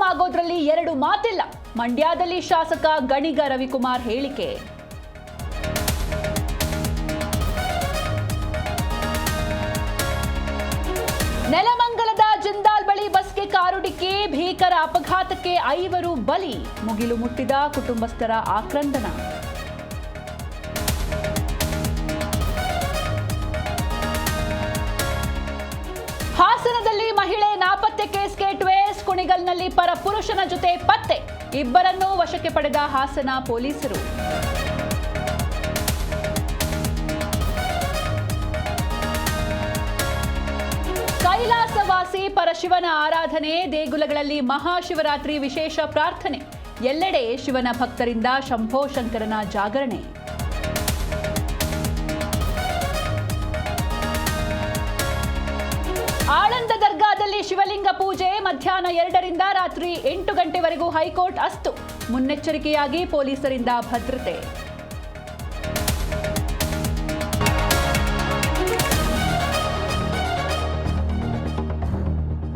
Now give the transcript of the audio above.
ಆಗೋದ್ರಲ್ಲಿ ಎರಡು ಮಾತಿಲ್ಲ. ಮಂಡ್ಯದಲ್ಲಿ ಶಾಸಕ ಗಣಿಗ ರವಿಕುಮಾರ್ ಹೇಳಿಕೆ. ನೆಲಮಂಗಲದ ಜಿಂದಾಲ್ ಬಳಿ ಬಸ್ಗೆ ಕಾರು ಡಿಕ್ಕಿ, ಭೀಕರ ಅಪಘಾತಕ್ಕೆ 5 ಬಲಿ, ಮುಗಿಲು ಮುಟ್ಟಿದ ಕುಟುಂಬಸ್ಥರ ಆಕ್ರಂದನ. ಹಾಸನದಲ್ಲಿ ಮಹಿಳೆ ನಾಪತ್ತೆ ಕೇಸ್ಗೆ ಟ್ವೇಸ್ಟ್, ಕುಣಿಗಲ್ನಲ್ಲಿ ಪರ ಪುರುಷನ ಜೊತೆ ಪತ್ತೆ, ಇಬ್ಬರನ್ನೂ ವಶಕ್ಕೆ ಪಡೆದ ಹಾಸನ ಪೊಲೀಸರು. ಕೈಲಾಸವಾಸಿ ಪರಶಿವನ ಆರಾಧನೆ, ದೇಗುಲಗಳಲ್ಲಿ ಮಹಾಶಿವರಾತ್ರಿ ವಿಶೇಷ ಪ್ರಾರ್ಥನೆ, ಎಲ್ಲೆಡೆ ಶಿವನ ಭಕ್ತರಿಂದ ಶಂಭೋ ಶಂಕರನ ಜಾಗರಣೆ. ಆಳಂದ ದರ್ಗಾದಲ್ಲಿ ಶಿವಲಿಂಗ ಪೂಜೆ, ಮಧ್ಯಾಹ್ನ 2ರಿಂದ ರಾತ್ರಿ 8 ಗಂಟೆವರೆಗೂ ಹೈಕೋರ್ಟ್ ಅಸ್ತು, ಮುನ್ನೆಚ್ಚರಿಕೆಯಾಗಿ ಪೊಲೀಸರಿಂದ ಭದ್ರತೆ.